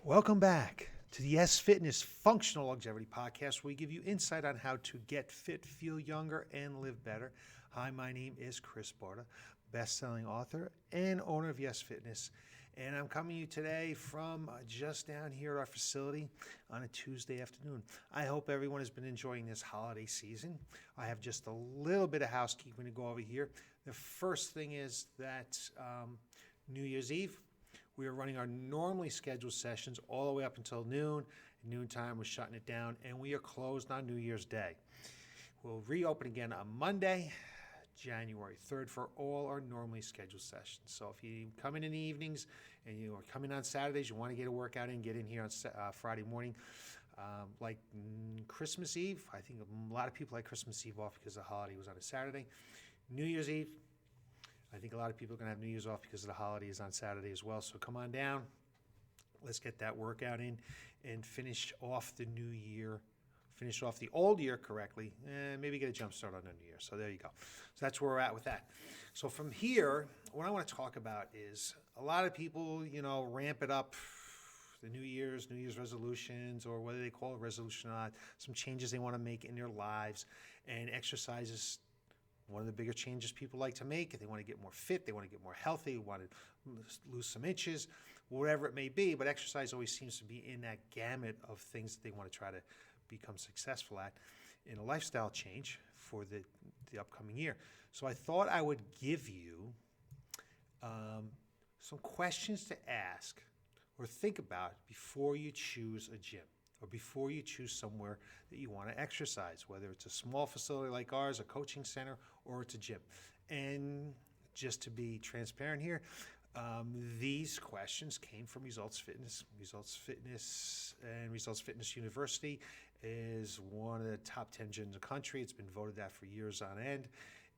Welcome back to the Y.E.S Fitness Functional Longevity Podcast, where we give you insight on how to get fit, feel younger, and live better. Hi, my name is Chris Barta, best-selling author and owner of Y.E.S Fitness, and I'm coming to you today from just down here at our facility on a Tuesday afternoon. I hope everyone has been enjoying this holiday season. I have just a little bit of housekeeping to go over here. The first thing is that New Year's Eve, we are running our normally scheduled sessions all the way up until noon. At noontime, we're shutting it down, and we are closed on New Year's Day. We'll reopen again on Monday, January 3rd, for all our normally scheduled sessions. So if you come in the evenings and you are coming on Saturdays, you want to get a workout in, get in here on Friday morning. Like Christmas Eve, I think a lot of people like Christmas Eve off because the holiday was on a Saturday. New Year's Eve, I think a lot of people are going to have New Year's off because the holiday is on Saturday as well. So come on down. Let's get that workout in and finish off the new year, finish off the old year correctly, and maybe get a jump start on the new year. So there you go. So that's where we're at with that. So from here, what I want to talk about is a lot of people, ramp it up, the New Year's resolutions, or whether they call it resolution or not, some changes they want to make in their lives, and exercises. One of the bigger changes people like to make, if they want to get more fit, they want to get more healthy, they want to lose some inches, whatever it may be, but exercise always seems to be in that gamut of things that they want to try to become successful at in a lifestyle change for the upcoming year. So I thought I would give you some questions to ask or think about before you choose a gym, or before you choose somewhere that you want to exercise, whether it's a small facility like ours, a coaching center, or it's a gym. And just to be transparent here, these questions came from Results Fitness. Results Fitness and Results Fitness University is one of the top 10 gyms in the country. It's been voted that for years on end,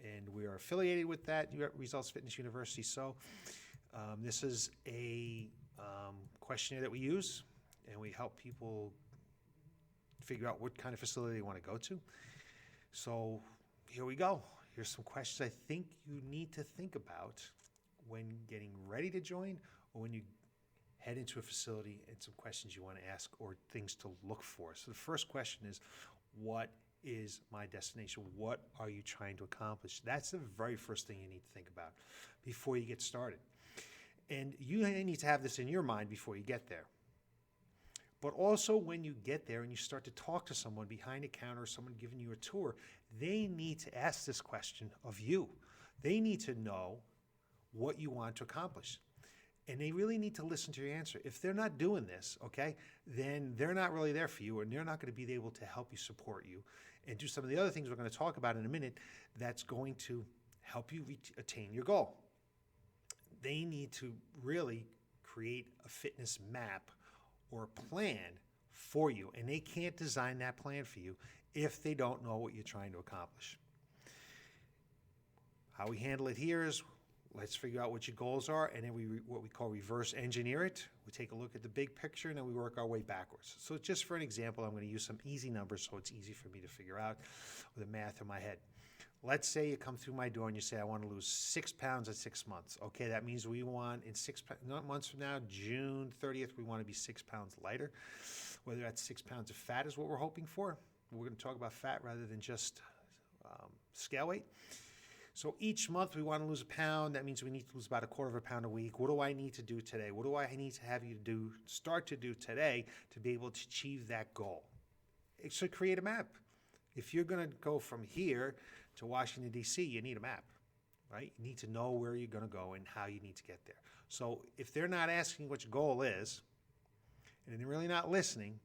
and we are affiliated with that Results Fitness University. So this is a questionnaire that we use, and we help people figure out what kind of facility they want to go to. So here we go. Here's some questions I think you need to think about when getting ready to join, or when you head into a facility, and some questions you want to ask or things to look for. So the first question is, what is my destination? What are you trying to accomplish? That's the very first thing you need to think about before you get started. And you need to have this in your mind before you get there. But also when you get there and you start to talk to someone behind a counter, or someone giving you a tour, they need to ask this question of you. They need to know what you want to accomplish. And they really need to listen to your answer. If they're not doing this, okay, then they're not really there for you, and they're not going to be able to help you, support you, and do some of the other things we're going to talk about in a minute that's going to help you attain your goal. They need to really create a fitness map or a plan for you, and they can't design that plan for you if they don't know what you're trying to accomplish. How we handle it here is, let's figure out what your goals are, and then what we call reverse engineer it. We take a look at the big picture, and then we work our way backwards. So just for an example, I'm going to use some easy numbers so it's easy for me to figure out with the math in my head. Let's say you come through my door and you say, I want to lose 6 pounds in 6 months. Okay, that means we want in 6 months from now, June 30th, we want to be 6 pounds lighter. Whether that's 6 pounds of fat is what we're hoping for. We're going to talk about fat rather than just scale weight. So each month we want to lose a pound. That means we need to lose about 1/4 pound a week. What do I need to do today? What do I need to have you start to do today to be able to achieve that goal? It should create a map. If you're going to go from here to Washington, D.C., you need a map, right? You need to know where you're going to go and how you need to get there. So if they're not asking what your goal is, and they're really not listening,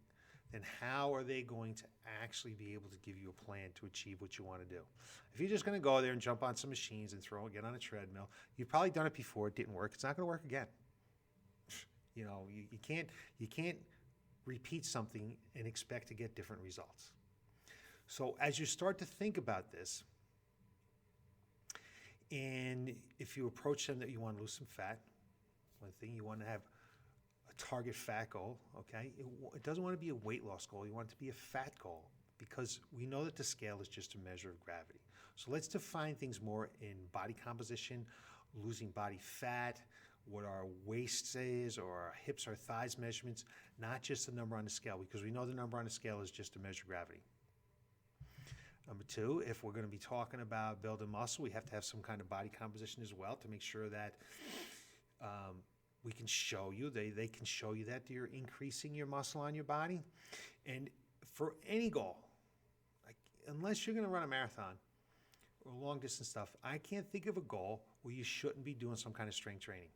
then how are they going to actually be able to give you a plan to achieve what you want to do? If you're just going to go there and jump on some machines and get on a treadmill, you've probably done it before, it didn't work, it's not going to work again. You can't repeat something and expect to get different results. So as you start to think about this, and if you approach them that you want to lose some fat, one thing, you want to have a target fat goal, okay? It doesn't want to be a weight loss goal. You want it to be a fat goal, because we know that the scale is just a measure of gravity. So let's define things more in body composition, losing body fat, what our waist is or our hips or thighs measurements, not just the number on the scale, because we know the number on the scale is just to measure gravity. Number two, if we're going to be talking about building muscle, we have to have some kind of body composition as well to make sure that we can show you, they can show you that you're increasing your muscle on your body. And for any goal, like, unless you're going to run a marathon or long distance stuff, I can't think of a goal where you shouldn't be doing some kind of strength training,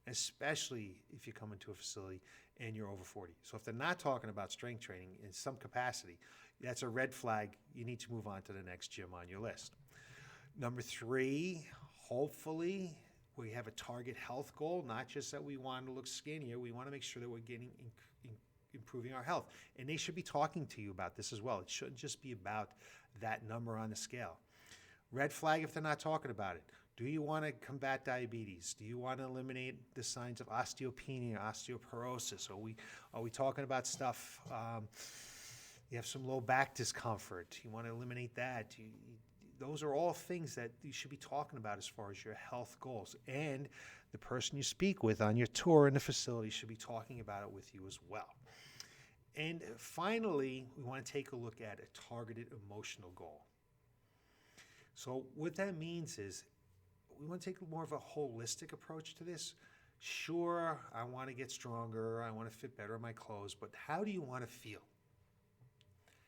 especially if you come into a facility and you're over 40. So if they're not talking about strength training in some capacity, that's a red flag. You need to move on to the next gym on your list. Number three, hopefully we have a target health goal, not just that we want to look skinnier. We want to make sure that we're improving our health. And they should be talking to you about this as well. It shouldn't just be about that number on the scale. Red flag if they're not talking about it. Do you want to combat diabetes? Do you want to eliminate the signs of osteopenia, osteoporosis? Are we talking about stuff, you have some low back discomfort, you want to eliminate that? Those are all things that you should be talking about as far as your health goals. And the person you speak with on your tour in the facility should be talking about it with you as well. And finally, we want to take a look at a targeted emotional goal. So what that means is we want to take more of a holistic approach to this. Sure, I want to get stronger, I want to fit better in my clothes, but how do you want to feel?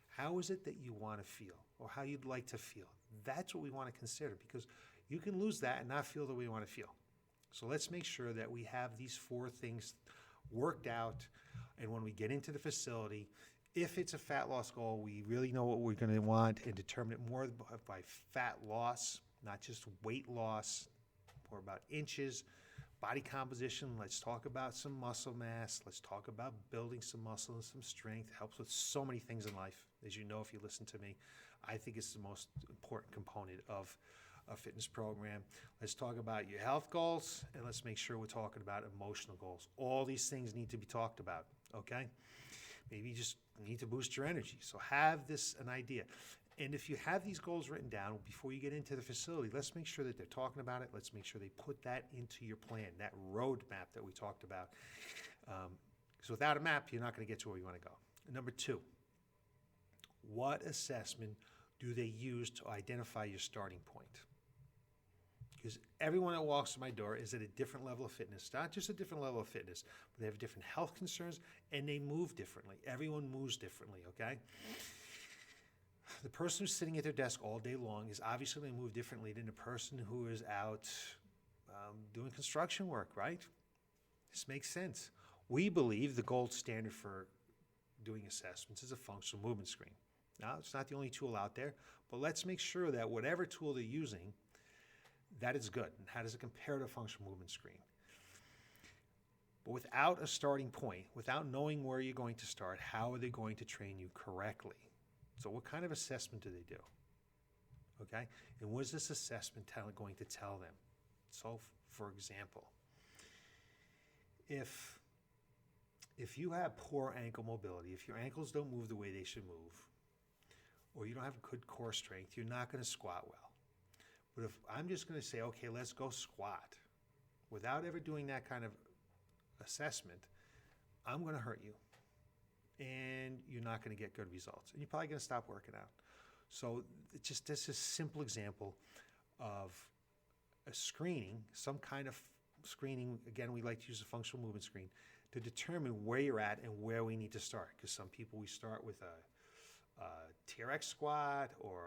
How is it that you want to feel, or how you'd like to feel? That's what we want to consider, because you can lose that and not feel the way you want to feel. So let's make sure that we have these four things worked out, and when we get into the facility, if it's a fat loss goal, we really know what we're going to want and determine it more by fat loss, not just weight loss, more about inches, body composition. Let's talk about some muscle mass. Let's talk about building some muscle and some strength. It helps with so many things in life. As you know, if you listen to me, I think it's the most important component of a fitness program. Let's talk about your health goals, and let's make sure we're talking about emotional goals. All these things need to be talked about, okay? Maybe you just need to boost your energy. So have an idea. And if you have these goals written down before you get into the facility, let's make sure that they're talking about it. Let's make sure they put that into your plan, that roadmap that we talked about. Because without a map, you're not going to get to where you want to go. Number two, what assessment do they use to identify your starting point? Because everyone that walks through my door is at a different level of fitness, not just a different level of fitness, but they have different health concerns and they move differently. Everyone moves differently, okay? The person who's sitting at their desk all day long is obviously going to move differently than the person who is out doing construction work, right? This makes sense. We believe the gold standard for doing assessments is a functional movement screen. Now, it's not the only tool out there, but let's make sure that whatever tool they're using, that is good. And how does it compare to a functional movement screen? But without a starting point, without knowing where you're going to start, how are they going to train you correctly? So what kind of assessment do they do? Okay? And what is this assessment going to tell them? So, for example, if you have poor ankle mobility, if your ankles don't move the way they should move, or you don't have good core strength, you're not going to squat well. But if I'm just going to say, okay, let's go squat, without ever doing that kind of assessment, I'm going to hurt you. And you're not going to get good results. And you're probably going to stop working out. So this is a simple example of a screening, some kind of screening. Again, we like to use a functional movement screen to determine where you're at and where we need to start. Because some people, we start with a TRX squat or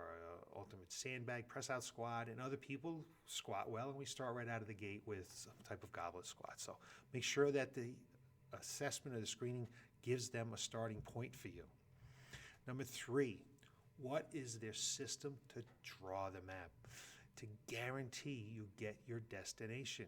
a ultimate sandbag press out squat, and other people squat well and we start right out of the gate with some type of goblet squat. So make sure that the assessment or the screening gives them a starting point for you. Number three, what is their system to draw the map to guarantee you get your destination?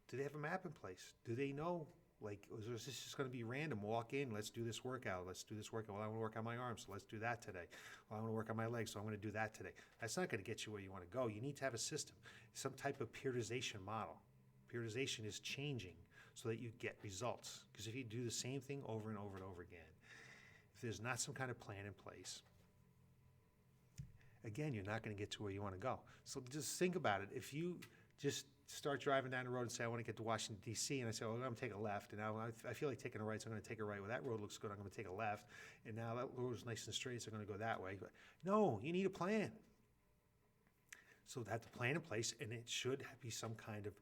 Do they have a map in place? Do they know, like, is this just going to be random? Walk in, let's do this workout. Let's do this workout. Well, I want to work on my arms, so let's do that today. Well, I want to work on my legs, so I'm going to do that today. That's not going to get you where you want to go. You need to have a system, some type of periodization model. Periodization is changing so that you get results. Because if you do the same thing over and over and over again, if there's not some kind of plan in place, again, you're not going to get to where you want to go. So just think about it. If you just start driving down the road and say, I want to get to Washington, D.C., and I say, well, I'm going to take a left, and now I feel like taking a right, so I'm going to take a right. Well, that road looks good, I'm going to take a left, and now that road's nice and straight, so I'm going to go that way. No, you need a plan. So have the plan in place, and it should be some kind of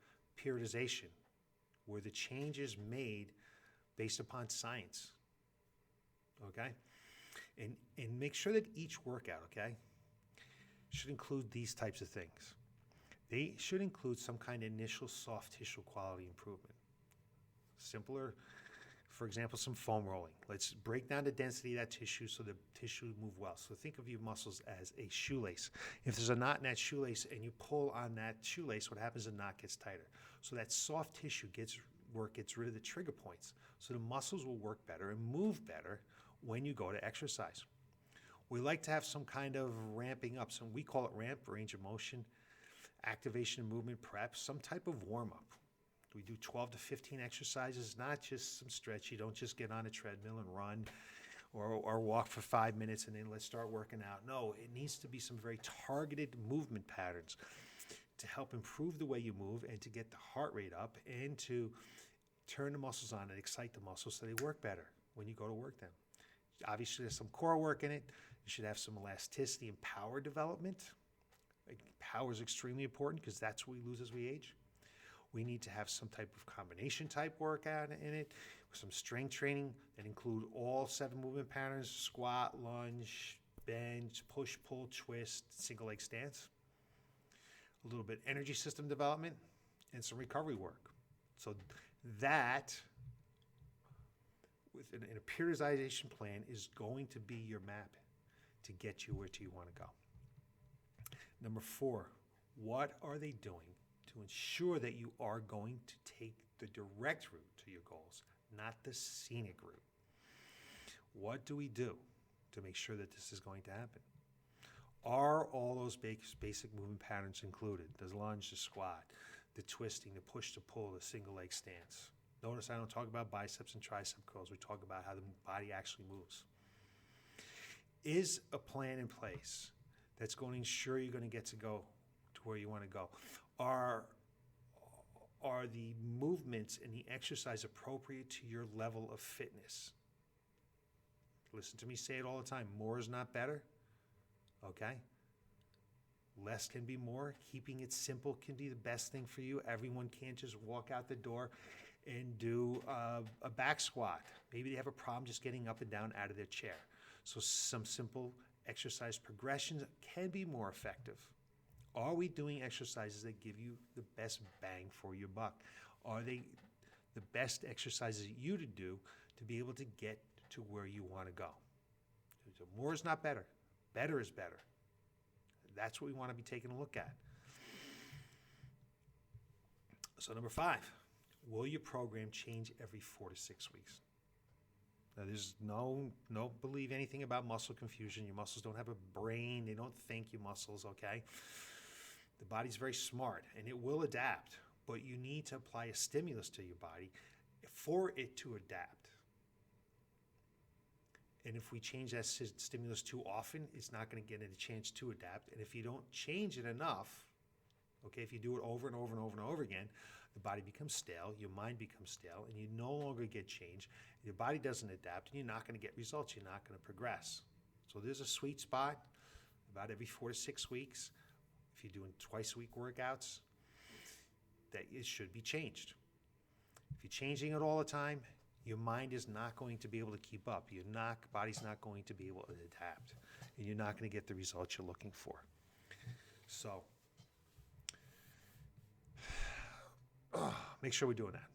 periodization where the change is made based upon science, okay? And make sure that each workout, okay, should include these types of things. They should include some kind of initial soft tissue quality improvement. Simpler, for example, some foam rolling. Let's break down the density of that tissue so the tissue move well. So think of your muscles as a shoelace. If there's a knot in that shoelace and you pull on that shoelace, what happens is the knot gets tighter. So that soft tissue gets rid of the trigger points. So the muscles will work better and move better when you go to exercise. We like to have some kind of ramping up. We call it ramp, range of motion, activation and movement prep, some type of warm-up. We do 12 to 15 exercises, not just some stretch. You don't just get on a treadmill and run or walk for 5 minutes and then let's start working out. No, it needs to be some very targeted movement patterns to help improve the way you move and to get the heart rate up and to turn the muscles on and excite the muscles so they work better when you go to work them. Obviously, there's some core work in it. You should have some elasticity and power development. Power is extremely important because that's what we lose as we age. We need to have some type of combination type workout in it, some strength training that include all 7 movement patterns: squat, lunge, bench, push, pull, twist, single leg stance. A little bit energy system development and some recovery work. So that, in a periodization plan, is going to be your map to get you where you want to go. Number 4, what are they doing to ensure that you are going to take the direct route to your goals, not the scenic route? What do we do to make sure that this is going to happen? Are all those basic movement patterns included? The lunge, the squat, the twisting, the push to pull, the single leg stance. Notice I don't talk about biceps and tricep curls. We talk about how the body actually moves. Is a plan in place that's going to ensure you're going to get to go to where you want to go? Are the movements and the exercise appropriate to your level of fitness? Listen to me say it all the time. More is not better. Okay? Less can be more. Keeping it simple can be the best thing for you. Everyone can't just walk out the door and do a back squat. Maybe they have a problem just getting up and down out of their chair. So some simple exercise progressions can be more effective. Are we doing exercises that give you the best bang for your buck? Are they the best exercises you to do to be able to get to where you want to go? So more is not better. Better is better. That's what we want to be taking a look at. So number 5, will your program change every 4 to 6 weeks? Now, there's no believe anything about muscle confusion. Your muscles don't have a brain. They don't think, your muscles, okay? The body's very smart, and it will adapt, but you need to apply a stimulus to your body for it to adapt. And if we change that stimulus too often, it's not going to get a chance to adapt. And if you don't change it enough, okay, if you do it over and over and over and over again, the body becomes stale, your mind becomes stale, and you no longer get change. Your body doesn't adapt, and you're not going to get results. You're not going to progress. So there's a sweet spot about every 4 to 6 weeks. If you're doing twice-a-week workouts, that it should be changed. If you're changing it all the time, your mind is not going to be able to keep up. Your body's not going to be able to adapt, and you're not going to get the results you're looking for. So make sure we're doing that.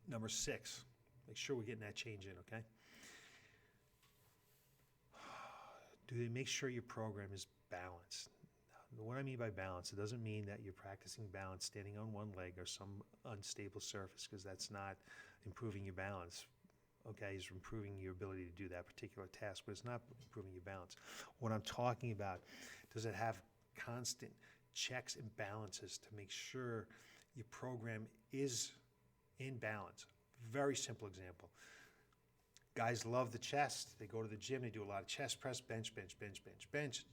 Number 6, make sure we're getting that change in, okay? Do they make sure your program is balanced? What I mean by balance, it doesn't mean that you're practicing balance standing on one leg or some unstable surface, because that's not improving your balance. Okay, it's improving your ability to do that particular task, but it's not improving your balance. What I'm talking about, does it have constant checks and balances to make sure your program is in balance? Very simple example. Guys love the chest. They go to the gym, they do a lot of chest press, bench, bench, bench, bench, bench.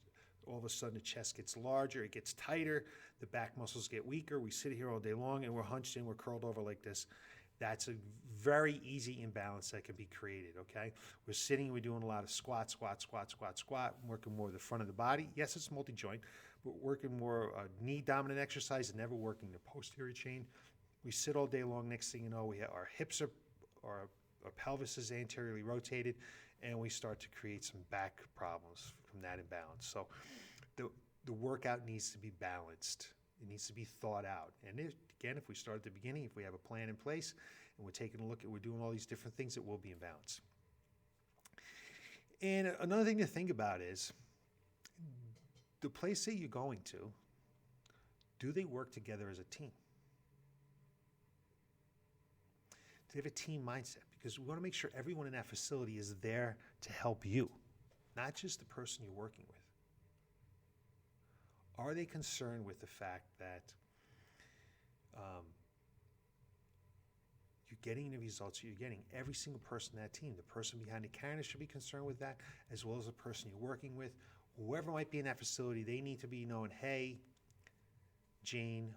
all of a sudden the chest gets larger, it gets tighter, the back muscles get weaker. We sit here all day long and we're hunched in, we're curled over like this. That's a very easy imbalance that can be created, okay? We're sitting, we're doing a lot of squat, working more the front of the body. Yes, it's multi-joint, but working more knee-dominant exercise and never working the posterior chain. We sit all day long, next thing you know, our hips our pelvis is anteriorly rotated, and we start to create some back problems from that imbalance. So the workout needs to be balanced. It needs to be thought out. And again, if we start at the beginning, if we have a plan in place, and we're taking a look at, we're doing all these different things, it will be in balance. And another thing to think about is, the place that you're going to, do they work together as a team? Do they have a team mindset? Because we want to make sure everyone in that facility is there to help you, not just the person you're working with. Are they concerned with the fact that you're getting the results that you're getting? Every single person in that team, the person behind the counter should be concerned with that, as well as the person you're working with. Whoever might be in that facility, they need to be knowing, hey, Jane,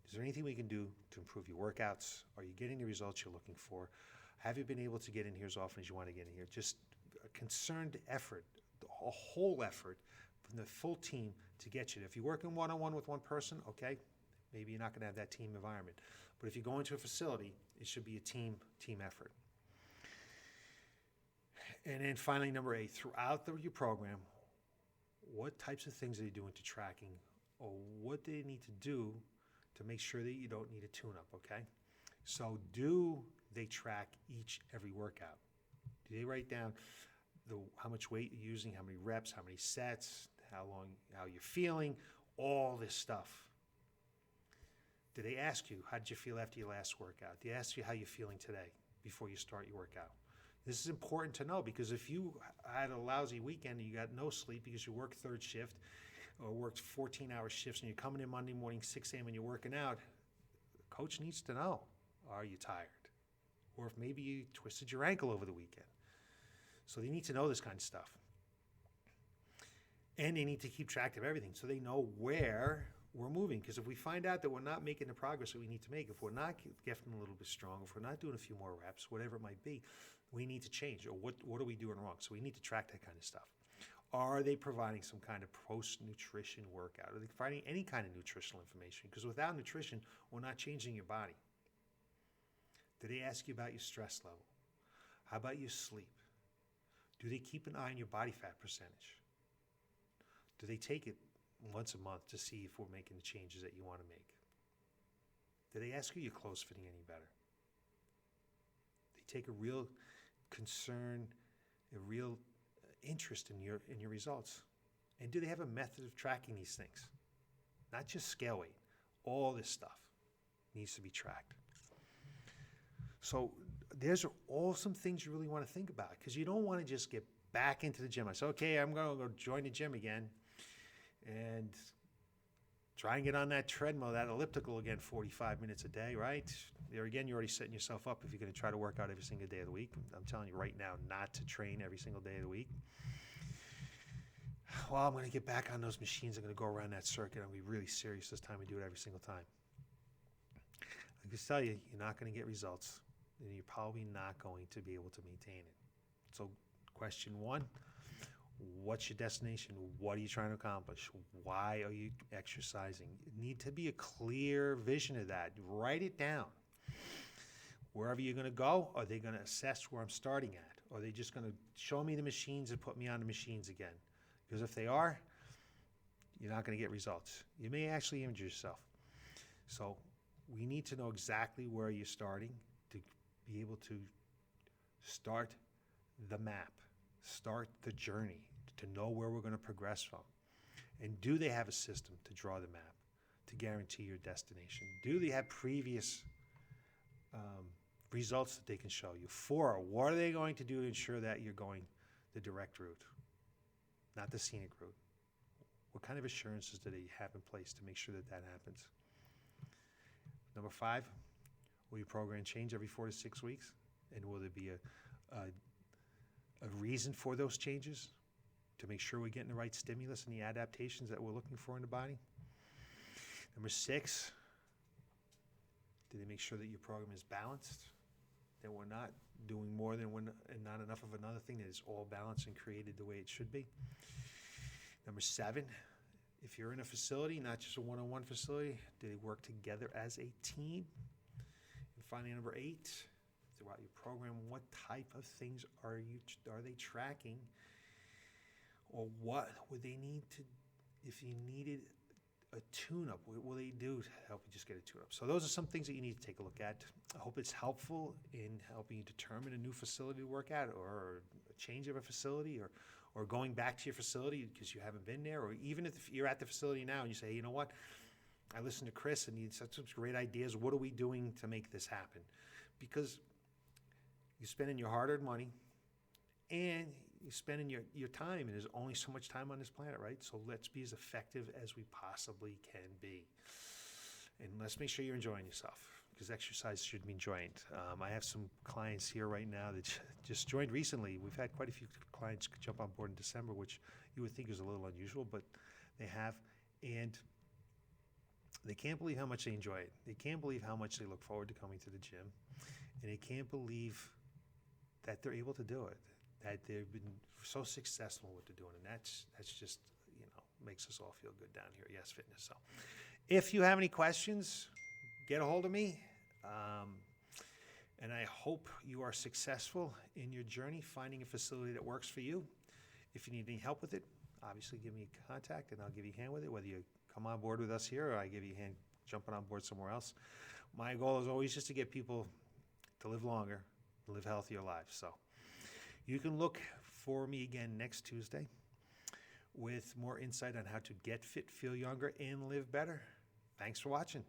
is there anything we can do to improve your workouts? Are you getting the results you're looking for? Have you been able to get in here as often as you want to get in here? Just a concerned effort, a whole effort from the full team to get you there. If you're working one-on-one with one person, okay, maybe you're not going to have that team environment. But if you go into a facility, it should be a team effort. And then finally, number 8, throughout your program, what types of things are you doing to tracking, or what do they need to do to make sure that you don't need a tune-up, okay? So do they track every workout? Do they write down how much weight you're using, how many reps, how many sets, how you're feeling, all this stuff? Do they ask you, how did you feel after your last workout? Do they ask you how you're feeling today before you start your workout? This is important to know, because if you had a lousy weekend and you got no sleep because you worked third shift or worked 14-hour shifts and you're coming in Monday morning, 6 a.m. and you're working out, the coach needs to know, are you tired? Or if maybe you twisted your ankle over the weekend. So they need to know this kind of stuff. And they need to keep track of everything so they know where we're moving. Because if we find out that we're not making the progress that we need to make, if we're not getting a little bit strong, if we're not doing a few more reps, whatever it might be, we need to change. Or what are we doing wrong? So we need to track that kind of stuff. Are they providing some kind of post-nutrition workout? Are they providing any kind of nutritional information? Because without nutrition, we're not changing your body. Do they ask you about your stress level? How about your sleep? Do they keep an eye on your body fat percentage? Do they take it once a month to see if we're making the changes that you want to make? Do they ask you your clothes fitting any better? They take a real concern, a real interest in your results. And do they have a method of tracking these things? Not just scale weight. All this stuff needs to be tracked. So there's all some things you really want to think about, because you don't want to just get back into the gym. I say, okay, I'm going to go join the gym again and try and get on that treadmill, that elliptical again, 45 minutes a day, right? There again, you're already setting yourself up if you're going to try to work out every single day of the week. I'm telling you right now not to train every single day of the week. Well, I'm going to get back on those machines. I'm going to go around that circuit. I'm going to be really serious this time and do it every single time. I can tell you, you're not going to get results, and you're probably not going to be able to maintain it. So question 1, what's your destination? What are you trying to accomplish? Why are you exercising? You need to be a clear vision of that. Write it down. Wherever you're going to go, are they going to assess where I'm starting at? Or are they just going to show me the machines and put me on the machines again? Because if they are, you're not going to get results. You may actually injure yourself. So we need to know exactly where you're starting to be able to start the map, start the journey, to know where we're going to progress from. And do they have a system to draw the map, to guarantee your destination? Do they have previous results that they can show you? 4, what are they going to do to ensure that you're going the direct route, not the scenic route? What kind of assurances do they have in place to make sure that that happens? Number 5, will your program change every 4 to 6 weeks? And will there be a reason for those changes? to make sure we're getting the right stimulus and the adaptations that we're looking for in the body. Number 6, do they make sure that your program is balanced, that we're not doing more than one and not enough of another thing, that it's all balanced and created the way it should be. Number 7, if you're in a facility, not just a one-on-one facility, do they work together as a team? And finally, number 8, throughout your program, what type of things are they tracking, or what would they need to, if you needed a tune-up, what will they do to help you just get a tune-up? So those are some things that you need to take a look at. I hope it's helpful in helping you determine a new facility to work at, or a change of a facility, or going back to your facility because you haven't been there, or even if you're at the facility now and you say, you know what, I listened to Chris and he had such some great ideas. What are we doing to make this happen? Because you're spending your hard-earned money and you're spending your time, and there's only so much time on this planet, right? So let's be as effective as we possibly can be. And let's make sure you're enjoying yourself, because exercise should be enjoyed. I have some clients here right now that just joined recently. We've had quite a few clients jump on board in December, which you would think is a little unusual, but they have. And they can't believe how much they enjoy it. They can't believe how much they look forward to coming to the gym. And they can't believe that they're able to do it, that they've been so successful in what they're doing. And that's just, makes us all feel good down here at Y.E.S Fitness. So if you have any questions, get a hold of me. And I hope you are successful in your journey, finding a facility that works for you. If you need any help with it, obviously give me a contact and I'll give you a hand with it, whether you come on board with us here or I give you a hand jumping on board somewhere else. My goal is always just to get people to live longer, live healthier lives. So you can look for me again next Tuesday with more insight on how to get fit, feel younger, and live better. Thanks for watching.